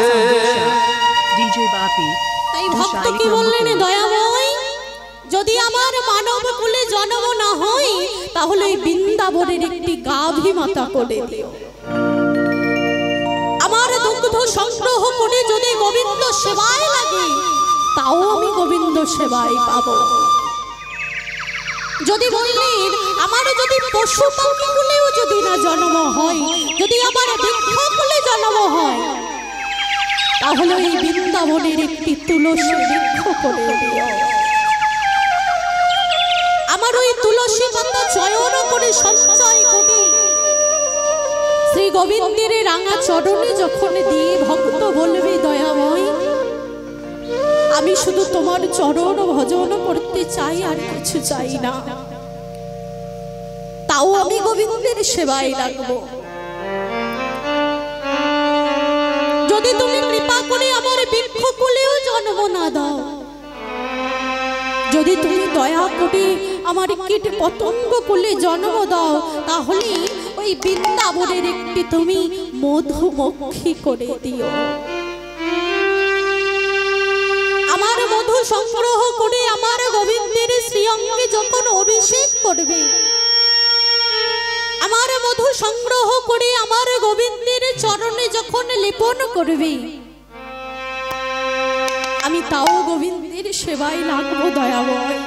আছে। ডিজে বাপি তাই ভক্ত কি বললেন দয়াময়, যদি আমার মানব কুলে জন্ম না হয় তাহলে বৃন্দাবনের একটি গাভী মাতা করে দিও। আমার দুগ্ধ সংগ্রহ করে যদি গোবিন্দ সেবায় লাগে তাও আমি গোবিন্দ সেবায় পাবো। যদি বললেন আমার যদি পশু পাখি কুলেও যদি না জন্ম হয়, যদি আমার বৃক্ষ কুলে জন্ম হয় তাহলে এই বৃন্দাবনের একটি তুলসী বৃক্ষ করে দিও। আমার ওই তুলসী পাতা চয়ন করে সঞ্চয় করে শ্রী গোবিন্দের রাঙা চরণে যখন দিয়ে ভক্ত বলবে দয়াময় আমি শুধু তোমার চরণ ভজন করতে চাই, আর কিছু চাই না, তাও আমি গোবিন্দের সেবায় লাগবো। যদি তুমি কৃপা করে আমার বৃক্ষ কুলেও জন্ম না দাও, যদি তুমি দয়া করে আমার কীট পতঙ্গ কুলে জন্ম দাও, তাহলে ওই বৃন্দাবনের একটি তুমি মধুমক্ষী করে দিও। আমার মধু সংগ্রহ করে আমার গোবিন্দের শ্রীঅঙ্গে যখন অভিষেক করবে, আমার মধু সংগ্রহ করে আমার গোবিন্দের চরণে যখন লেপন করবে, আমি তাও গোবিন্দের সেবায় লাগবো দয়াময়।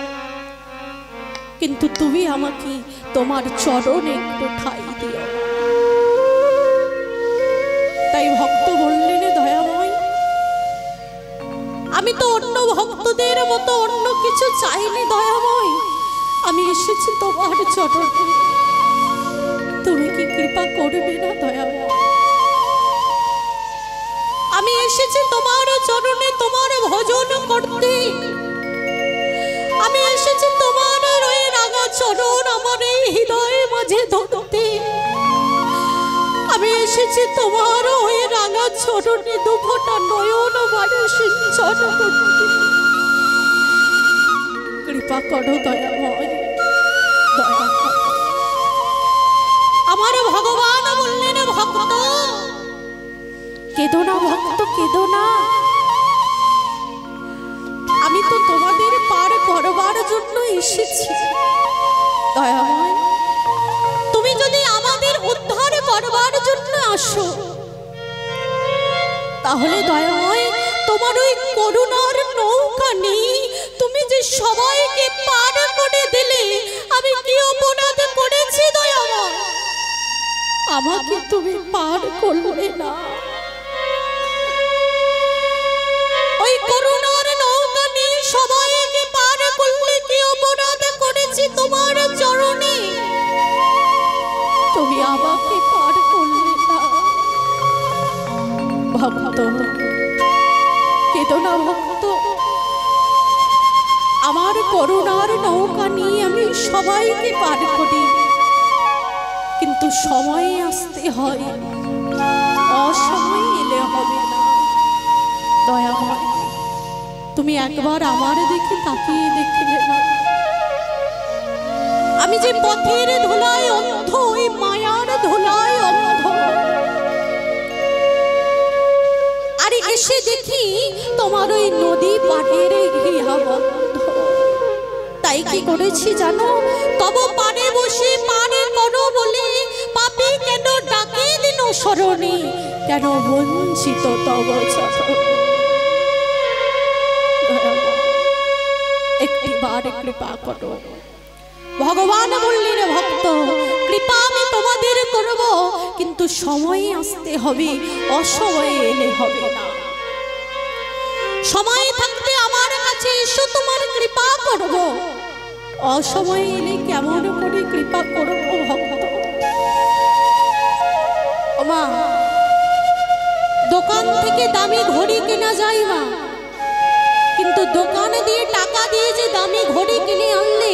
কিন্তু তুমি আমাকে তোমার চরণে একটু ঠাঁই দিও। তাই ভক্ত বললেন দয়াময় আমি তো অন্য ভক্তদের মতো অন্য কিছু চাইনি দয়াময়, আমি এসেছি তোমার চরণে, তুমি কি কৃপা করবে না দয়াময়? আমি এসেছি তোমার চরণে তোমার ভজন করতে, আমি এসেছি তোমার ওই রাঙা চরণ আমার এই হৃদয়ে মাঝে ধরতে, আমি এসেছি তোমার ওই রাঙা চরণে দুফোঁটা নয়ন বাড়ে সিঞ্চন করতে। কৃপা করো দয়াময়, দয়া করো। আমার ভগবান বললেন ভক্ত কেঁদো না, ভক্ত কেঁদো না, আমি তো তোমাদের পার করবার জন্য এসেছি দয়াময়। তুমি যদি আমাদের উদ্ধার করবার জন্য আসো তাহলে দয়াময় তোমার ওই করুণার নৌকা নেই, তুমি যে সবাইকে পার করে দিলে, আমি কি অপরাধ করেছি দয়াময়? আমাকে তুমি পার করলে না। ওই করুণার নৌকা নিয়ে সবাইকে পার করলে কি অপরাধ করেছি তোমার চরণে? তুমি আমাকে পার করলে না। ভক্ত কেঁদো না ভক্ত, আমার করুণার নৌকা নিয়ে আমি সবাইকে পার করি, কিন্তু সময়ে আসতে হয়, অসময়ে এলে হবে না। দয়াময় তুমি একবার আমার দিকে তাকিয়ে দেখলে না, আমি যে পথের ধুলায় অন্ধ, ওই মায়ার ধুলায় অন্ধ, আর এসে দেখি তোমার ওই নদী পাড়ের গৃহা বন্ধ। তাই কি করেছি জানো? তব পাড়ে বসে পাড়ে করো বলে পাপী কেন ডাকে দিন শরণে, কেন বঞ্চিত তব চরণ। একটিবার কৃপা করো। ভগবান বললেন ভক্ত কৃপা আমি তোমাদের করব, কিন্তু সময়ে আসতে হবে, অসময়ে এলে হবে না। সময় থাকতে আমার কাছে এসো, তোমার কৃপা করব, অসময়ে এলে কেমন করে কৃপা করব ভক্ত? মা দোকান থেকে দামি ঘড়ি কেনা যায় মা, কিন্তু দোকানে দিয়ে টাকা দিয়ে যে দামি ঘড়ি কিনে আনলে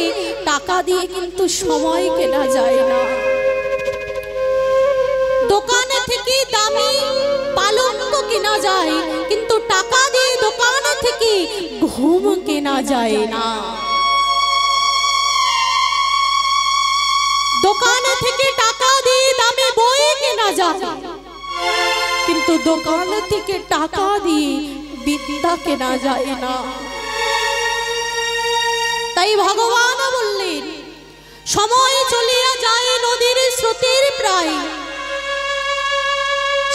টাকা দিয়ে কিন্তু সময় কেনা যায় না। দোকানে থেকে দামি পালঙ্ক কেনা যায়, কিন্তু টাকা দিয়ে দোকান থেকে ঘুম কেনা যায় না। দোকান থেকে টাকা দিয়ে দামি বই কেনা যায়, কিন্তু দোকান থেকে টাকা দিয়ে বিদ্যা কেনা যায় না। তাই ভগবান বললেন, সময় চলিয়া যায় নদীর স্রোতের প্রায়,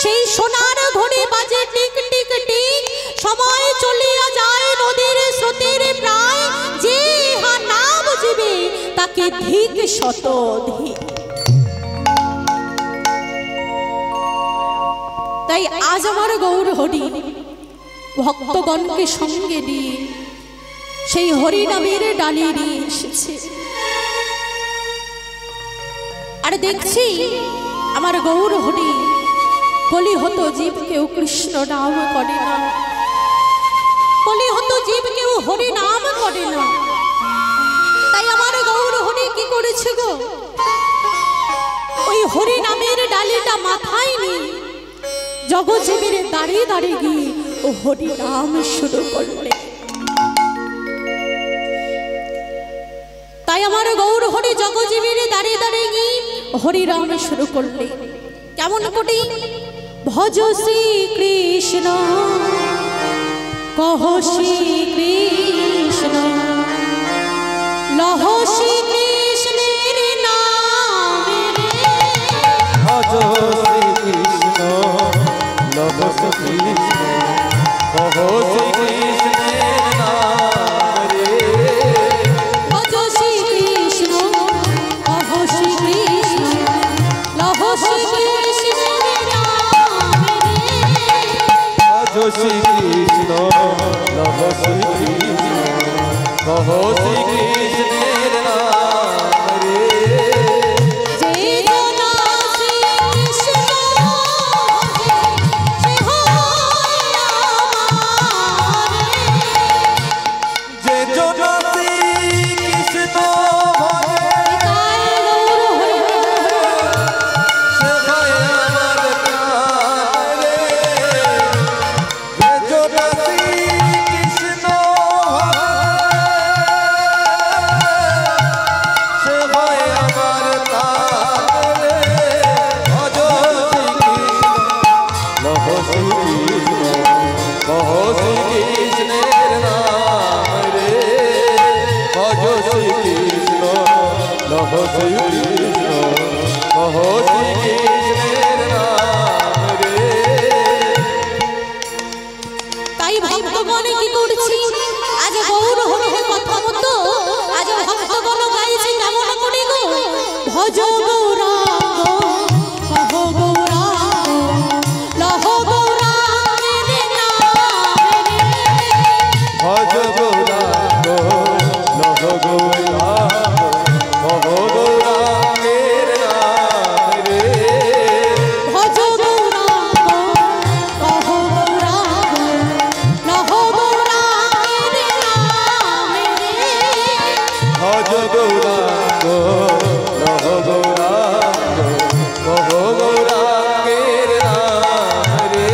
সেই সোনার ঘড়ি বাজে টিক টিক টিক। সময় চলিয়া যায় নদীর স্রোতের প্রায়, যে ইহা না বুঝিবে তাকে ধিক শত ধিক। তাই আজ আমার গৌর হরি ভক্তগণকে সঙ্গে নিয়ে সেই হরি নামের ডালি নিয়ে এসেছে। আর দেখছি আমার গৌর হরি কলি হতো জীব কেউ কৃষ্ণ নাম করে না, কলি হতো জীব কেউ হরি নাম করে না। তাই আমার গৌর হরি কি করেছে গো, ওই হরি নামের ডালিটা মাথায় নিয়ে জগজীবের দাঁড়িয়ে দাঁড়িয়ে গিয়ে ও হরি নাম শুরু করলে। তাই আমার গৌর হরি জগজীবের দাঁড়িয়ে দাঁড়িয়ে গিয়ে হরি নাম শুরু করলে। কেমন করি, ভজ শ্রী কৃষ্ণ কহ শ্রী কৃষ্ণ লহ শ্রী কৃষ্ণের নামে, ভজ শ্রী কৃষ্ণ লহ শ্রী কৃষ্ণ কহ শ্রী কৃষ্ণের নাম রে। ভজ শ্রী কৃষ্ণ কহ শ্রী কৃষ্ণ লহ শ্রী কৃষ্ণের নামে রে। ভজ শ্রী কৃষ্ণ লহ শ্রী কৃষ্ণ কহ শ্রী কৃষ্ণের নাম রে। যে জনা শ্রী কৃষ্ণ ভজে সে হয় আমার রে। যে জন শ্রী কৃষ্ণ ভজে তাই গৌর হরি সে হয় আমার প্রাণ রে। যে জন শ্রী কৃষ্ণ ভজে সে হয় আমার প্রাণ রে। ভজ শ্রী কৃষ্ণ লহ শ্রী কৃষ্ণ কহ শ্রী কৃষ্ণের নাম রে। ভজ শ্রী কৃষ্ণ লহ শ্রী কৃষ্ণ কহ শ্রী কৃষ্ণের নাম রে। তাই ভক্তগণে কি করছি, আজ গৌর হরির কথা মতো আজ ভক্তগণ গাইছে কেমন করে গো, ভজ গৌরাঙ্গ কহ গৌরাঙ্গ লহ গৌরাঙ্গের নামে রে। ভজ গৌরাঙ্গ লহ গৌরাঙ্গ কহ গৌরাঙ্গের নাম রে। ভজ গৌরাঙ্গ কহ গৌরাঙ্গ লহ গৌরাঙ্গের নামে রে। ভজ গৌরাঙ্গ লহ গৌরাঙ্গ কহ গৌরাঙ্গের নাম রে।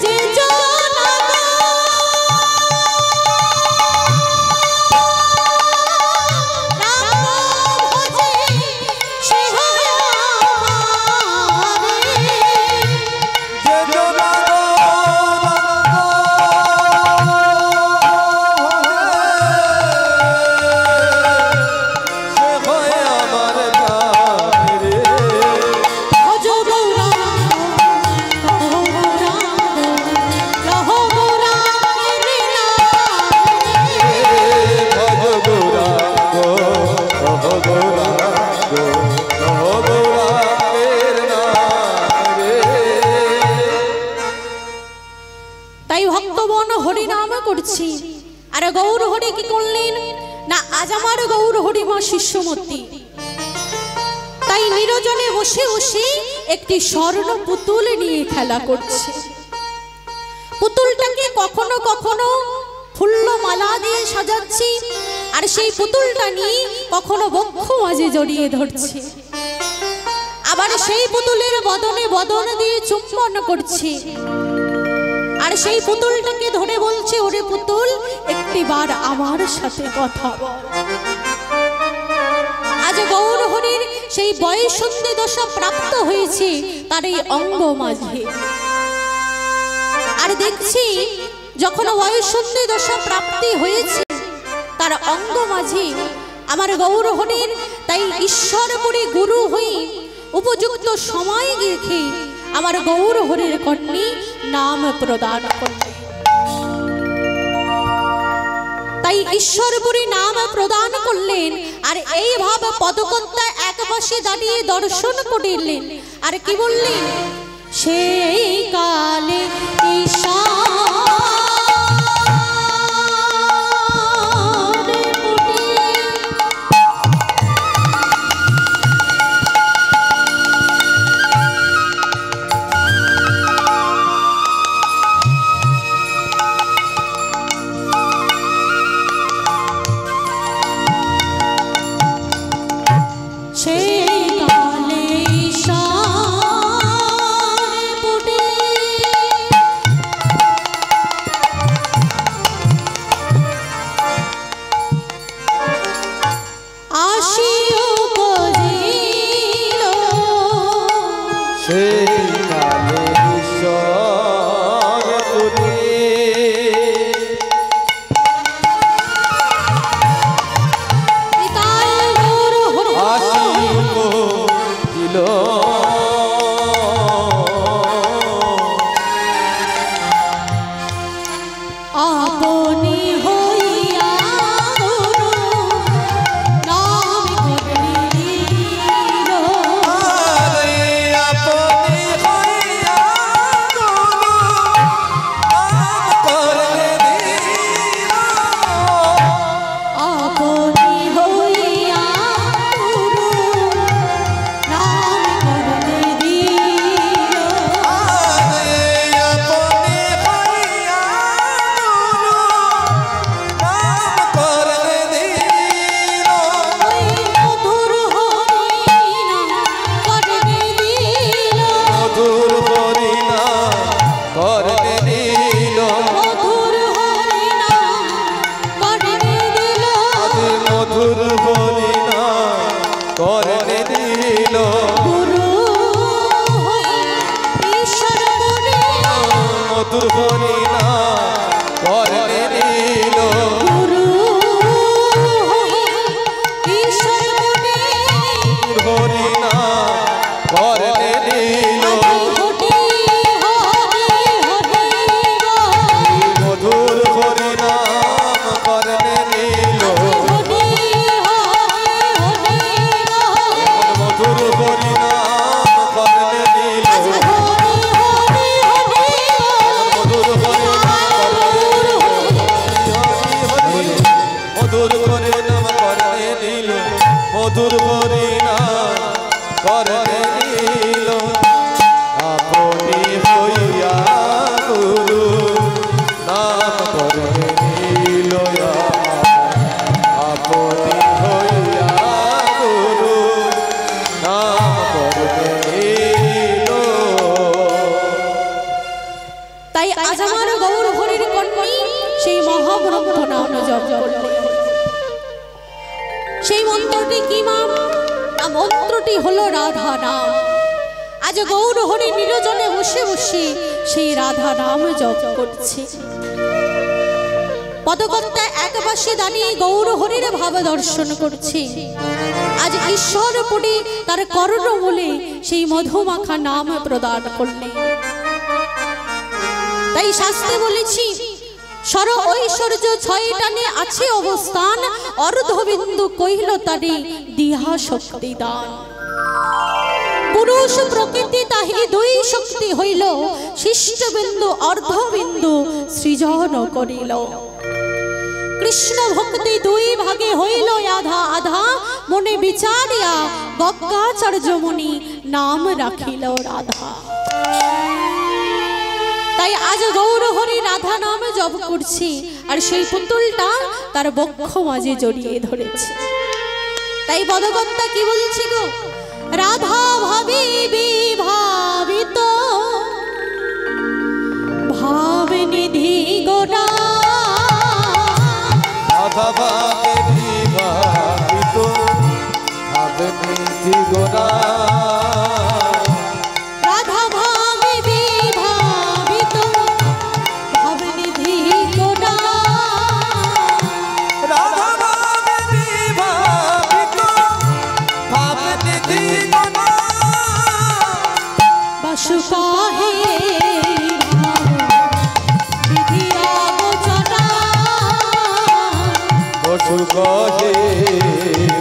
যে জনা নাম ভজে সে হয় আমার রে। যে জনা সে হয় আমার প্রাণ রে। ভজ গৌরাঙ্গ কহ গৌরাঙ্গ লহ গৌরাঙ্গের নামে রে। ভজ গৌরাঙ্গ কহ গৌরাঙ্গ কহ গৌরাঙ্গের নাম রে। তাই ভক্তগণ হরি নাম করছি। আর গৌর হরি কি করলেন না, আজ আমার গৌর হরি মা শিষ্যমূর্তি তাই নিরজনে বসে বসে একটি স্বর্ণ পুতুল নিয়ে খেলা করছে। পুতুলটাকে কখনো কখনো ফুল্ল মালা দিয়ে সাজাচ্ছি, আর সেই পুতুলটা নিয়ে কখনো বক্ষ মাঝে জড়িয়ে ধরছে, আবার সেই পুতুলের বদনে বদন দিয়ে চুম্বন করছে। আর সেই পুতুলটাকে ধরে বলছে, ওরে পুতুল একটিবার আমার সাথে কথা বল। আজ গৌর হরির সেই বয়ঃসন্ধি দশা প্রাপ্ত হয়েছে তার এই অঙ্গ মাঝে। আর দেখছি যখন বয়ঃসন্ধি দশা প্রাপ্তি হয়েছে তার অঙ্গ মাঝে আমার গৌরহরির তাই ঈশ্বরপুরী গুরু হয়ে উপযুক্ত সময় রেখে আমার গৌরহরির কন্যা নাম প্রদান করলেন। তাই ঈশ্বরপুরী নাম প্রদান করলেন। আর এইভাবে পদকর্তা এক পাশে দাঁড়িয়ে দর্শন করিলেন আর কি বললেন, সেই কালে সেই মন্ত্রটি কি মা? মন্ত্রটি হলো রাধা নাম। আজ গৌরহরি নিরজনে বসে বসে সেই রাধা নাম জপ করছে। পদকর্তা এক পাশে দাঁড়িয়ে গৌরহরির ভাব দর্শন করছে। আজ ঈশ্বরপুরী তার কর্ণ বলে সেই মধুমাখা নাম প্রদান করলেন। তাই শাস্ত্রে বলেছি সর ঐশ্বর্য ছয় টানে আছে অবস্থান, অর্ধবিন্দু কহিল তারে দিহা শক্তি দান। পুরুষ প্রকৃতি তাহি দুই শক্তি হইল, শিষ্টবিন্দু অর্ধবিন্দু সৃজন করিল। কৃষ্ণ ভক্তি দুই ভাগে হইল আধা আধা, মনে বিচারিয়া গঙ্গাচার্য মুনি নাম রাখিল রাধা। তাই আজ গৌরহরি রাধা নামে জপ করছি, আর সেই পুতুলটা তার বক্ষ মাঝে জড়িয়ে ধরেছে। তাই পদকর্তা কি বলছি গো, রাধা ভাবিবি ভাবিত ভাবে নিধি গোরা, রাধা ভাবিবি ভাবিত ভাবে নিধি গোরা রাধা ভাবে বিভাবিত ভাবনিধি গোরা রাধা ভাবে বিভাবিত ভাবনিধি গোরা বাসু কহে বিধি অগোচরা বসু কহে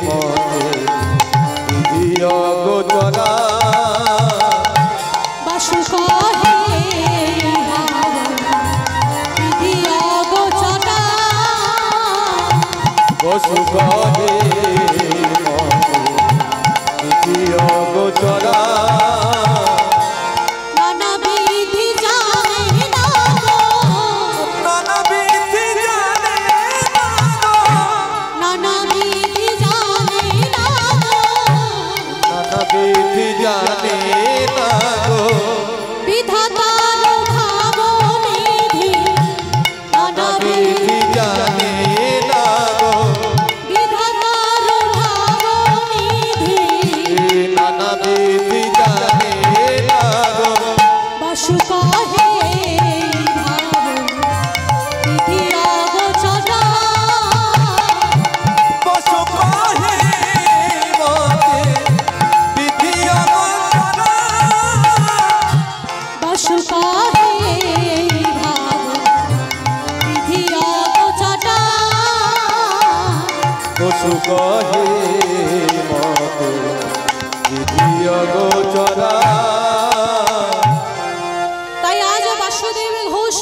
মতে বিধি অগোচরা বাসু কহে বিধি অগোচরা বসু কহে মতে বিধি অগোচরা নানা বিধি জানে না গো, নানা বিধি জানে না গো, নানা বিধি জানে না গো, নানা বিধি জানে না গো, বিধাতার ভাবনিধি নানা বিধি জানে না গো, বিধাতার ভাবনিধি নানা বিধি জানে না গো, বাসু কহে বিধি অগোচরা বসু কহে মতে বিধি অগোচরা বাসু কহে বিধি অগোচরা বসু কহে মতে বিধি অগোচরা তাই আজ বাসুদেব ঘোষ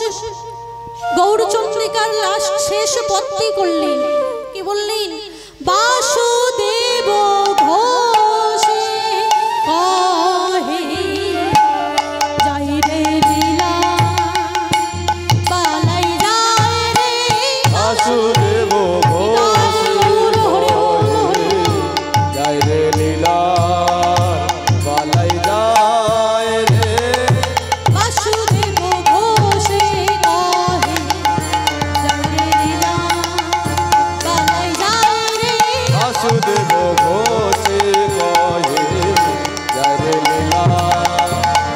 গৌরচন্দ্রিকার লাস্ট শেষ পত্তি করলেন, কি বললেন? বাসুদেব ঘোষ কহে যাই রে লীলা পালাই যায় রে বাসুদেব ঘোষ কহে যায় রে লীলা বালাই যায় রে বাসুদেব ঘোষ কহে যাই রে লীলা পালাই যায় রে বাসুদেব ঘোষ কহে যায় রে লীলা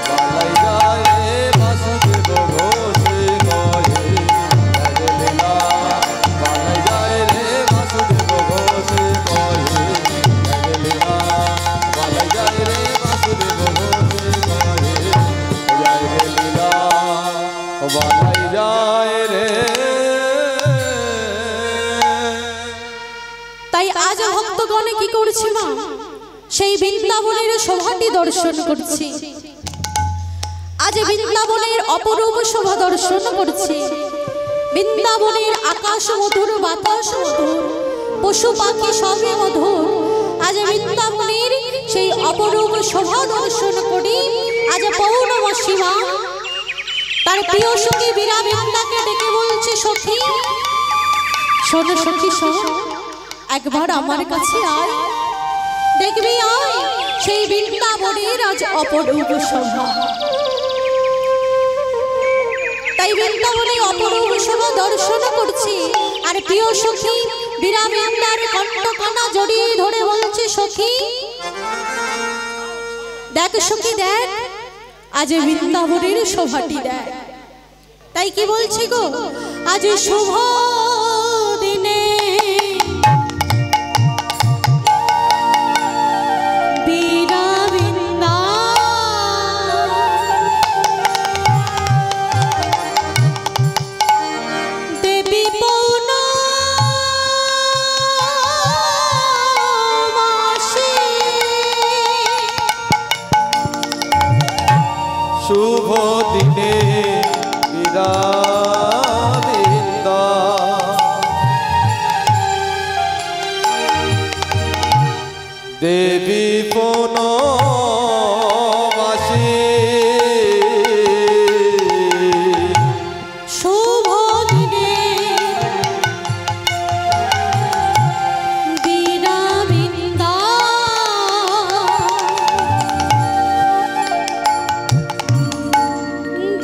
বালাই যায় রে বাসুদেব ঘোষ কহে যায় রে লীলা বালাই যায় রে বাসুদেব ঘোষ কহে যায় রে লীলা বালাই যায় রে বাসুদেব ঘোষ কহে যায় রে লীলা বালাই যায় রে। তাই আজ ভক্তগণে কি করছি মা, সেই বৃন্দাবনের শোভাটি দর্শন করছি। আজ বৃন্দাবনের অপরূপ শোভা দর্শন করছি। বৃন্দাবনের আকাশ মধুর, বাতাস মধুর, পশু পাখি সবে মধুর। আজ বৃন্দাবনের সেই অপরূপ শোভা দর্শন করি। আজ পৌর্ণমাসী মা তার প্রিয় সখী বীরা বৃন্দাকে ডেকে বলছে, সখী শোন, সখী শোন, একবার আমার কাছে আয়, দেখবি আয় সেই বৃন্দাবনের আজ অপরূপ শোভা। তাই বৃন্দাবনে অপরূপ শোভা দর্শন করছি। আর প্রিয় সখী বীরা বৃন্দার কণ্ঠকানা জড়িয়ে ধরে বলছে, সখী দেখ, সখী দেখ, আজ বৃন্দাবনের শোভাটি দেখ। তাই কি বলছি গো, আজ শুভ দিনে বীরা বৃন্দা দেবী পৌর্ণমাসী শুভ দিনে বীরা বৃন্দা দেবী পৌর্ণমাসী শুভ দিনে বীরা বৃন্দা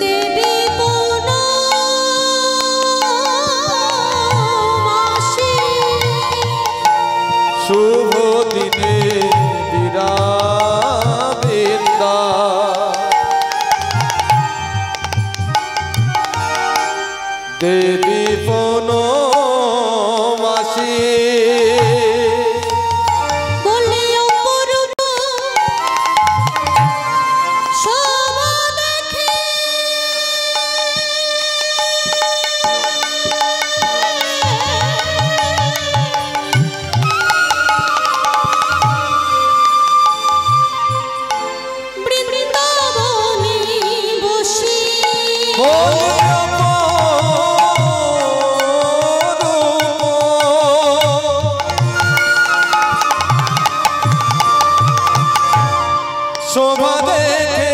দেবী পৌর্ণমাসী দেবী বনবাসী বলে অপূর্ব শোভা দেখে বৃন্দাবনে বসে শোভা দেখে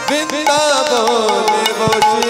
বৃন্দাবনে বসে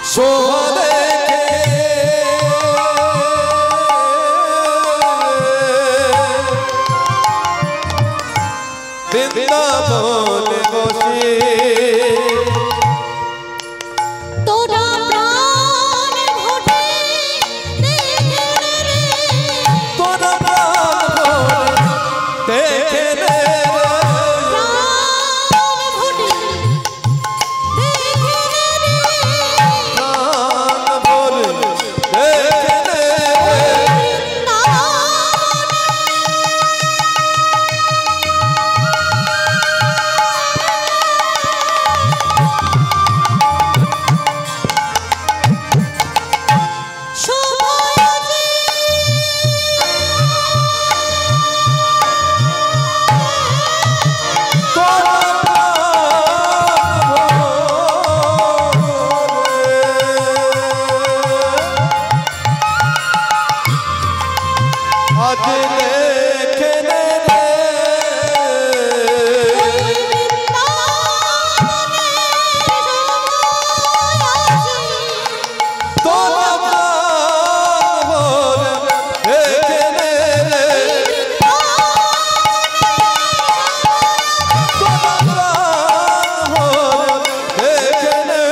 শোভা দেখে বৃন্দাবনে বসে তোরা প্রাণ ভরে দেখে রে তোরা প্রাণ দেখে রে প্রাণ ভরে দেখে রে প্রাণ ভরে দেখে রে আজ লেখে রে তোরা প্রাণ ভরে দেখে রে তোরা প্রাণ ভরে দেখে রে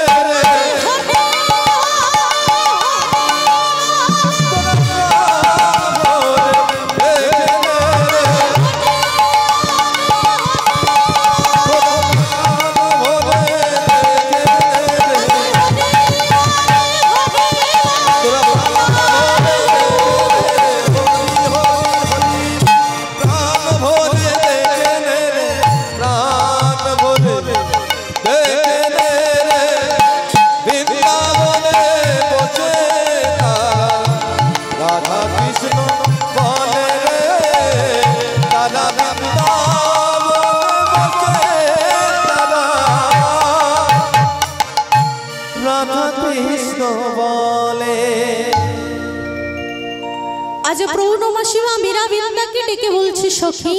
আজ পৌর্ণমাসী মা মীরা বৃন্দাকে ডেকে বলছে সখী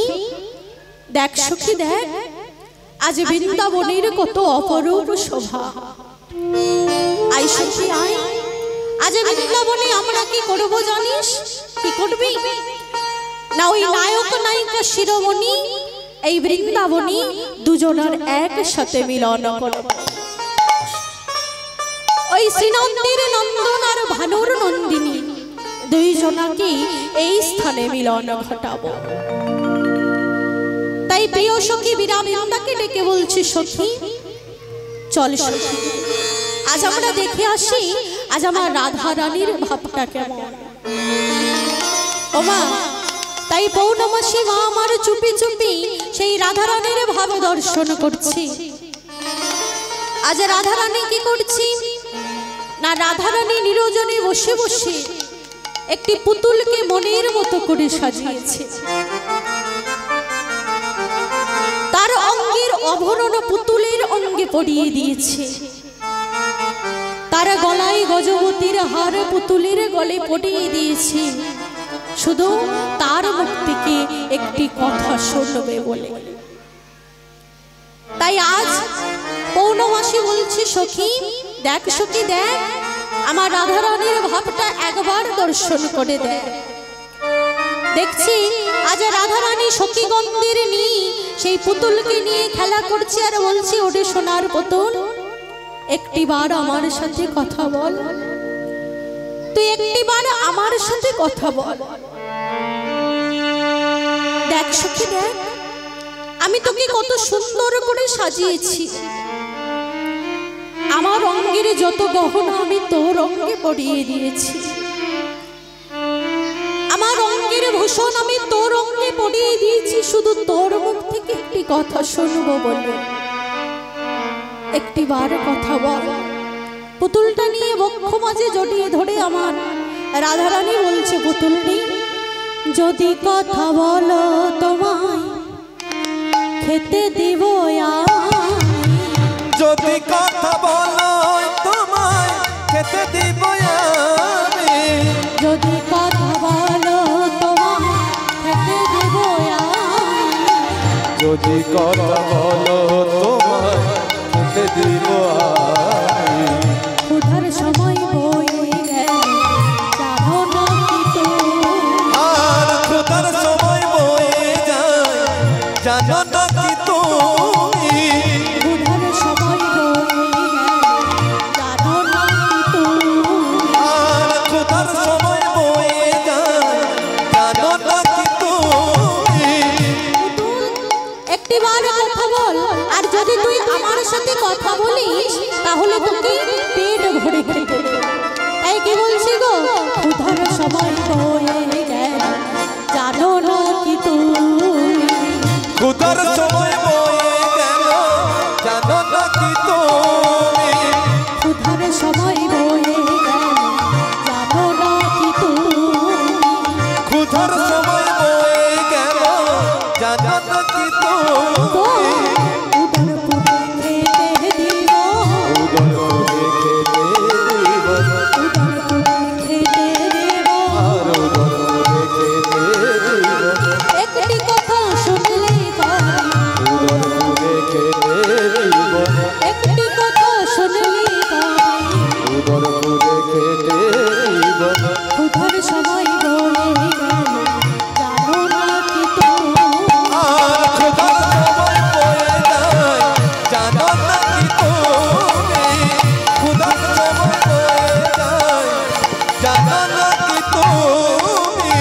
দেখ সখী দেখ আজ বৃন্দাবনের কত অপরূপ শোভা আই সখী আয় আজ বৃন্দাবনে আমরা কি করব জানিস কি করবি না ওই নায়ক নায়িকা শিরোমণি এই বৃন্দাবনী দুজনের একসাথে মিলন করব ওই শ্রীনন্দের নন্দন আর ভানুর নন্দিনী দুইজনাকে এই স্থানে মিলন ঘটাবো তাই প্রিয় সখী মীরা বৃন্দাকে ডেকে বলছে সখী চল সখী আজ আমরা দেখে আসি আজ আমার রাধা রানীর ভাবটা কেমন ও মা তাই পৌর্ণমাসী মা আমার চুপি চুপি সেই রাধা রানীর ভাব দর্শন করছি আজ রাধা রানী কি করছি না রাধা রানী নিরজনে বসে বসে একটি পুতুলকে মনের মতো করে সাজিয়েছে। তার অঙ্গের আভরণ পুতুলের অঙ্গে পরিয়ে দিয়েছে, তার গলায় গজবতীর হার পুতুলের গলে পরিয়ে দিয়েছে, শুধু তার মুখ থেকে একটি কথা শুনবে বলে। তাই আজ পৌর্ণমাসী বলছি সখী দেখ, সখী দেখ, আমার রাধারানীর ভাবটা একবার দর্শন করে দেখ। দেখছি আজ রাধারানী সখীগণদের নিয়ে সেই পুতুলকে নিয়ে খেলা করছে আর বলছে, ওরে সোনার পুতুল, একটিবার আমার সাথে কথা বল, তুই একটিবার আমার সাথে কথা বল। দেখ সখী দেখ, আমি তোকে কত সুন্দর করে সাজিয়েছি, আমার অঙ্গের যত গহনা আমি তোর অঙ্গে পরিয়ে দিয়েছি, আমার অঙ্গের ভূষণ আমি তোর অঙ্গে পরিয়ে দিয়েছি, শুধু তোর মুখ থেকে একটি কথা শুনবো বলে। একটিবার কথা বল। পুতুলটা নিয়ে বক্ষ মাঝে জড়িয়ে ধরে আমার রাধারানী বলছে, পুতুলটি যদি কথা বলো তোমায় খেতে দিব, যদি কথা বলো তোমায় খেতে দিব আমি, যদি কথা বলো তোমায় খেতে দিব, যদি কথা বলো তোমায় খেতে দিব আমি। ক্ষুধার সময় বয়ে গেল জানো না কি তুমি, আর ক্ষুধার সময় বয়ে যায় জানো না কি তুমি, ক্ষুধার সময় বয়ে গেল জানো না কি তুমি, আর ক্ষুধার সময় বয়ে যায় জানো না কি তুমি। একটিবার কথা বল, আর যদি তুই আমার সাথে কথা বলিস তাহলে তোকে পেট ভরে খেতে দেব। তাই কি বলছি গো, ক্ষুধার সময় বয়ে গেল জানো না কি তুমি, ক্ষুধার সময় বয়ে গেল জানো না কি তুমি, ক্ষুধার সময় বয়ে গেল জানো না কি তুমি, ক্ষুধার সময় বয়ে গেল জানো না কি তুমি। উদর পুরে খেতে দিব, উদর পুরে খেতে দিব, উদর পুরে খেতে দিব, আর উদর পুরে খেতে দিব, একটি কথা শুনলে পারি, উদর পুরে খেতে দিব, একটি কথা শুনলে পারি, উদর পুরে খেতে দিব। ক্ষুধার সময় বয়ে গেল জানো না কি তুমি, আর ক্ষুধার সময় বয়ে যায় জানো না কি তুমি, ক্ষুধার সময় বয়ে যায় জানো না কি তুমি।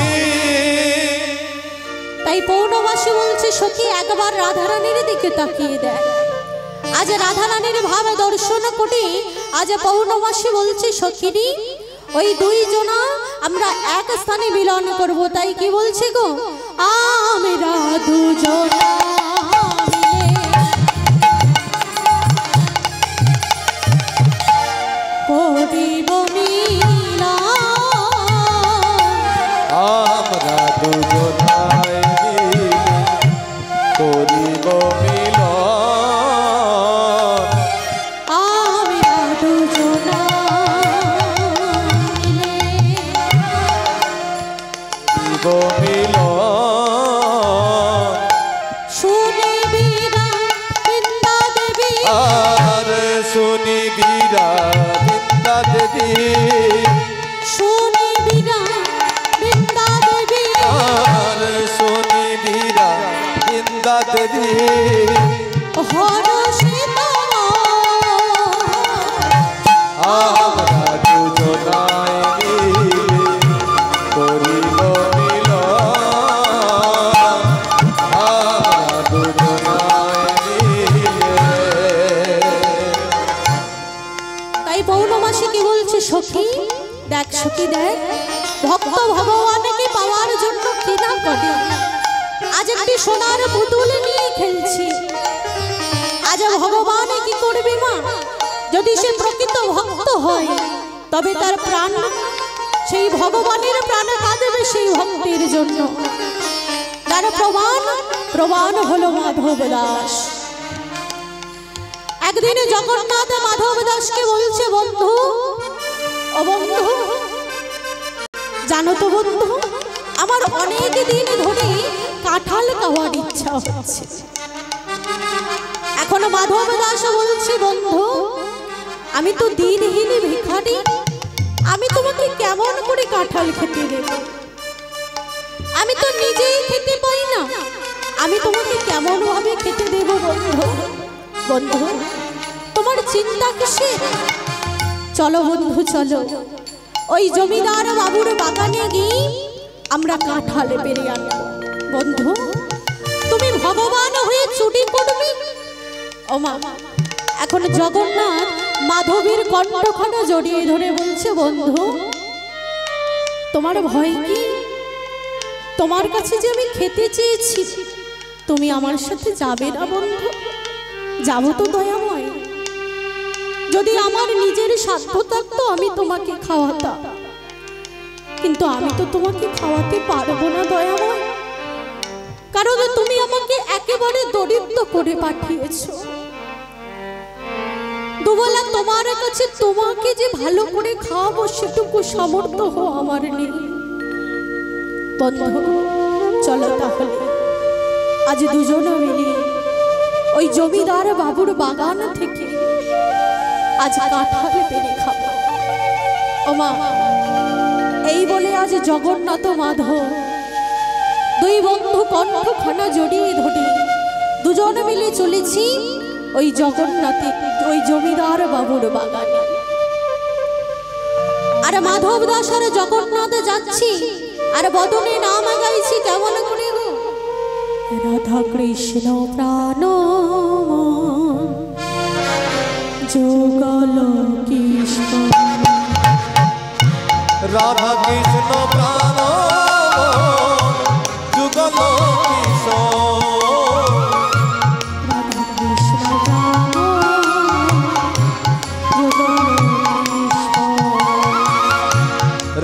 তাই পৌর্ণমাসী বলছে সখী একবার রাধারানীর দিকে তাকিয়ে দেয়। আজ রাধারানীর ভাব দর্শন করে আজ পৌর্ণমাসী বলছে সখীরি ওই দুইজনা আমরা এক স্থানে মিলন করব। তাই কি বলছে গো, আমরা দুজনা করিব মিলন, আমরা দুজনায় মিলে করিব মিলন, আমরা দুজনা করিব মিলন। শুনিবি না বৃন্দা দেবী, আর শুনিবিরা বৃন্দা দেবী, শুনিবি না বৃন্দা দেবী, আর শুনিবিরা বৃন্দা দেবী, হরষিত আমরা দুজনায় মিলে করিব মিলন, আমরা দুজনায় মিলে। তাই পৌর্ণমাসী কি বলছে সখী দেখ, সখী দেখ, ভক্ত ভগবানকে পাওয়ার জন্য কি না করে। আজ একটি সোনার পুতুল নিয়ে খেলছি, আজ ভগবান কি করবে মা, যদি সে প্রকৃত ভক্ত হয় তবে তার প্রাণ সেই ভগবানের প্রাণ কাঁদবে সেই ভক্তের জন্য। তার প্রমাণ হলো মাধব দাস। একদিন জগন্নাথ মাধব দাসকে বলছে, বন্ধু ও বন্ধু, জানো তো বন্ধু, আমার অনেক দিন ধরে কাঁঠাল খাওয়ার ইচ্ছা হচ্ছে। এখন মাধব দাস বলছে, বন্ধু আমি তো দিনহীন ভিখারি, আমি তোমাকে কেমন করে কাঁঠাল খেতে দেব? আমি তো নিজেই খেতে পাই না, আমি তোমাকে কেমন ভাবে খেতে দেব? বন্ধু বন্ধু তোমার চিন্তা কিসের? চলো বন্ধু চলো, ওই জমিদার বাবুর বাগানে গিয়ে আমরা কাঁঠাল পেরে আনবো। বন্ধু তুমি ভগবান হয়ে চুটি করবে? ও মা, এখন জগন্নাথ মাধবীর কণ্ঠখানা জড়িয়ে ধরে বলছে, বন্ধু তোমার ভয় কি? তোমার কাছে যে আমি খেতে চেয়েছি, তুমি আমার সাথে যাবে না বন্ধু? যাবো তো দয়াময়, যদি আমার নিজের সাধ্য থাকতো আমি তোমাকে খাওয়াতাম, কিন্তু আমি তো তোমাকে খাওয়াতে পারবো না দয়াময়, কারণ তুমি আমাকে একেবারে দরিদ্র করে পাঠিয়েছো। দুবেলা তোমার কাছে তোমাকে যে ভালো করে খাওয়াবো সেটুকু সামর্থ্য আমার নেই। বন্ধু চলো তাহলে আজ দুজনে মিলে ওই জমিদার বাবুর বাগান থেকে আজ কাঁঠাল পেরে খাবো। ও মা, এই বলে আজ জগন্নাথ মাধব দুই বন্ধু কণ্ঠখানা জড়িয়ে ধরে দুজন মিলে চলেছি ওই জগন্নাথে, ওই জমিদার বাবুর বাগানে। আর মাধব দাস আর জগন্নাথে যাচ্ছি, আর বদনে নাম গাইছি কেমন করে গো? রাধা কৃষ্ণ প্রাণ যুগল কৃষ্ণ, রাধা কৃষ্ণ প্রাণ যুগল কিশোর, রাধা কৃষ্ণ প্রাণ যুগল কৃষ্ণ,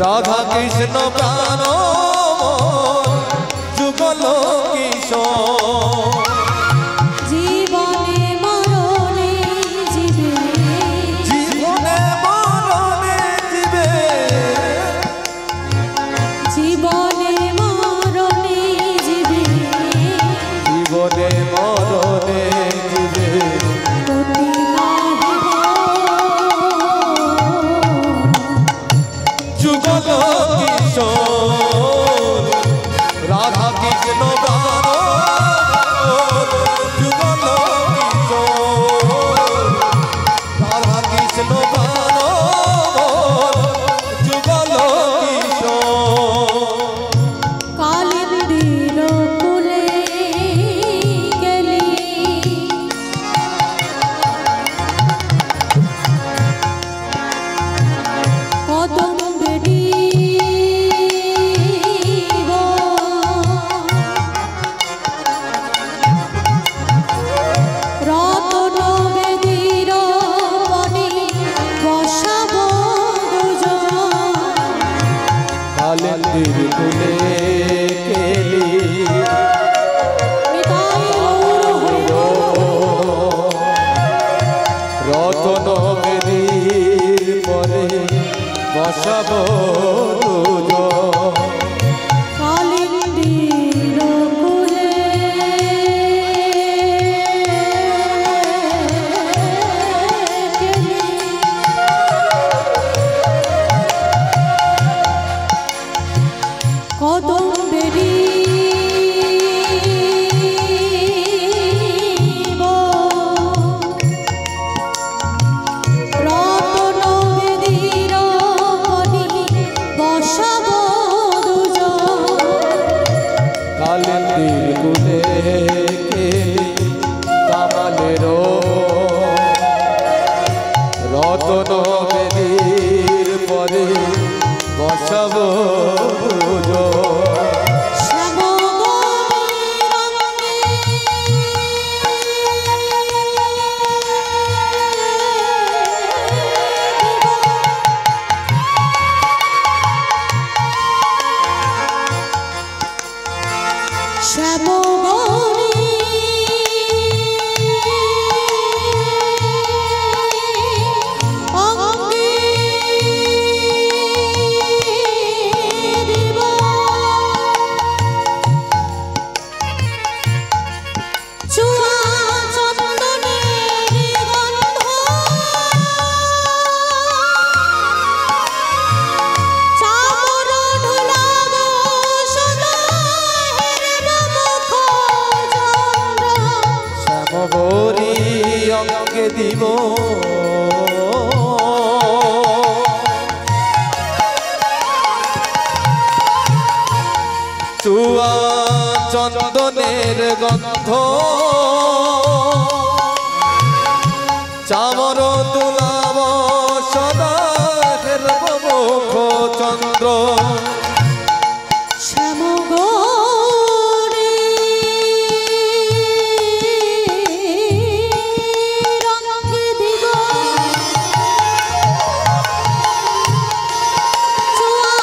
রাধা কৃষ্ণ প্রাণ যুগল কিশোর, জীবনে মরণে জীবে, জীবনে মরণে জীবে, জীবনে মরণে জীবে, জীবনে মরণে জীবে, গতি নাহি যুগল কিশোর, রাধা কৃষ্ণ প্রাণ যুগল কিশোর, রাধা কৃষ্ণ প্রাণ যুগল কিশোর, কালিন্দির কুলে গেলি, কদম বেড়ি রতন বেদির বনে বসাব দুজন, কালিন্দির কুলে কেলি নিতাই গৌর রতন বেদির পরে বসাব দুজন, কালিন্দির কুলে গেলি, কদম বেরি রতন বেদির বনে বসাব দুজন, কালিন্দির কুলে কেলি কামালের রতন বেদির পরে বসাব দুজন, শ্যামগৌরী অঙ্গে দিব চুয়া চন্দনের গন্ধ চামর ঢুলাব সদা শ্যামগৌরী অঙ্গে দিব চুয়া চন্দনের গন্ধ চামর তুলাব সদা হেরব মুখ চন্দ্র শ্যামগৌরী রঙে দিব চুয়া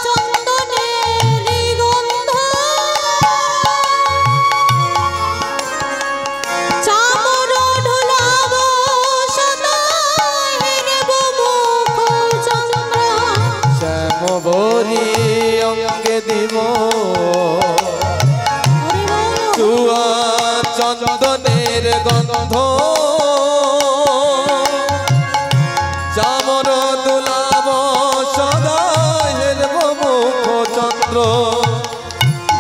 চন্দনের গন্ধ চামর ঢুলাব সদা হেরব মুখ চন্দ্র শ্যামগৌরী অঙ্গে দিব চুয়া চন্দনের গন্ধ চামর দুলাব সদা হেরব মুখ চন্দ্র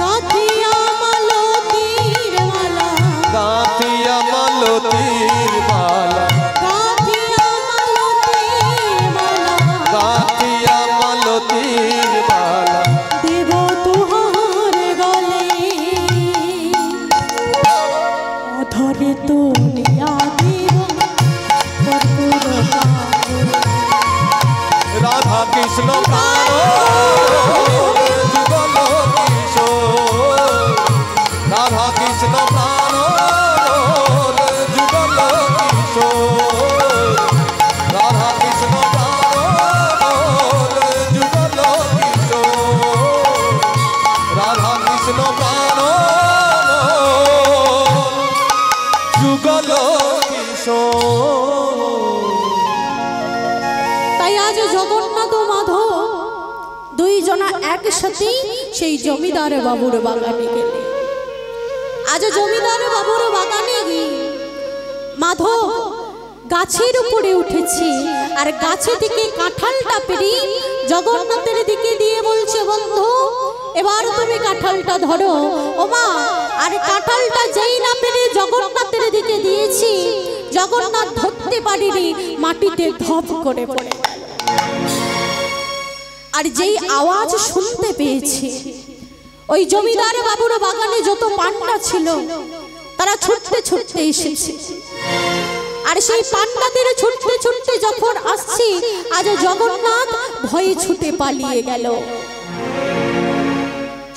গাথিয়া মালতীর মালা গাঁথিয়া মালতীর মালা গাথিয়া মালতীর মালা গাঁথিয়া মালতীর মালা দেব তুহার গলে অধরে তুলিয়া দিব কর্পূর কালো। রাধা কৃষ্ণ প্রাণ যুগল কিশোর রাধা কৃষ্ণ প্রাণ যুগল কিশোর রাধা কৃষ্ণ প্রাণ যুগল কিশোর রাধা কৃষ্ণ প্রাণ যুগল কিশোর। তাই আজ জগন্নাথ ও মাধব দুইজনা একসাথে সেই জমিদার বাবুর বাগানে গেলে। আজ জমিদার বাবুর বাগানে গিয়ে মাধব গাছের উপরে উঠেছে আর গাছে থেকে কাঁঠালটা পেরি জগন্নাথের দিকে দিয়ে বলছে, বন্ধু এবার তুমি কাঁঠালটা ধরো। ও মা, আর কাঁঠালটা যেই না পেরে জগন্নাথের দিকে দিয়েছি, জগন্নাথ ধরতে পারিনি, মাটিতে ধপ করে পড়ে গেল। আর যেই আওয়াজ শুনতে পেয়েছে, ওই জমিদার বাবুর বাগানে যত পান্ডা ছিল তারা ছুটতে ছুটতে এসেছে। আর সেই পান্ডাদের ছুটতে ছুটতে যখন আসছে, আজ জগন্নাথ ভয়ে ছুটে পালিয়ে গেল।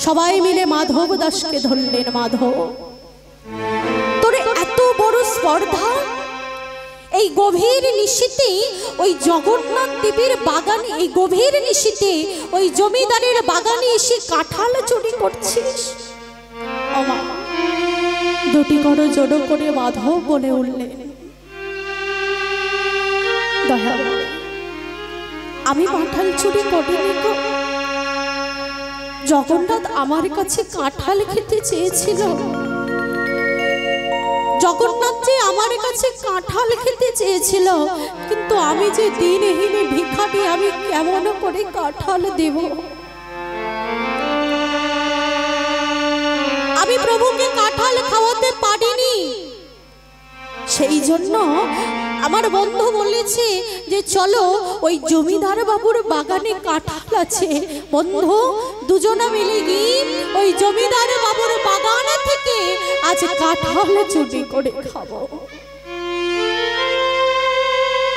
সবাই মিলে মাধব দাসকে ধরলেন। মাধব, তোর এত বড় স্পর্ধা, এই গভীর নিশীতে ওই জগন্নাথ দেবের বাগানে, এই গভীর নিশীতে ওই জমিদারের বাগানে এসে কাঁঠাল চুরি করছিস? ওমা, দুটি করো জড়ো করে মাধব বলে উঠলেন, দয়াল, আমি কাঁঠাল চুরি করিনি গো। জগন্নাথ আমার কাছে কাঁঠাল খেতে চেয়েছিল। জগন্নাথ যে আমার কাছে কাঁঠাল খেতে চেয়েছিল, কিন্তু আমি যে দিনহীন ভিখারি, আমি কেমন করে কাঁঠাল দেব? আমি প্রভুকে কাঁঠাল খাওয়াতে পারিনি। সেই জন্য আমার বন্ধু বলেছে যে চলো ওই জমিদার বাবুর বাগানে কাঁঠাল আছে, বন্ধু দুজনা মিলে গিয়ে ওই জমিদার বাবুর বাগান থেকে আজ কাঁঠাল চুরি করে খাবো।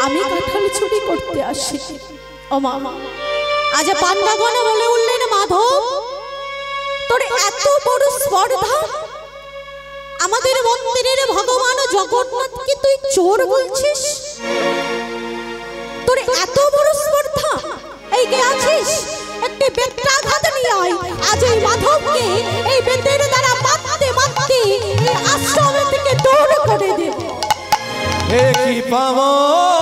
আমি কাঁঠাল চুরি করতে আসি। ও মামা, আজ পান্ডাগণ বলে উঠলেন, মাধব তোর এত বড় স্পর্ধা, আমাদের মন্দিরের ভগবান জগন্নাথকে তুই চোর বলছিস? তোর এত বড় স্পর্ধা, এই কে আছিস? একটি বেত্রাঘাত নিয়ে আয়, আজ এই মাধবকে এই বেতের দ্বারা এ কি পাবো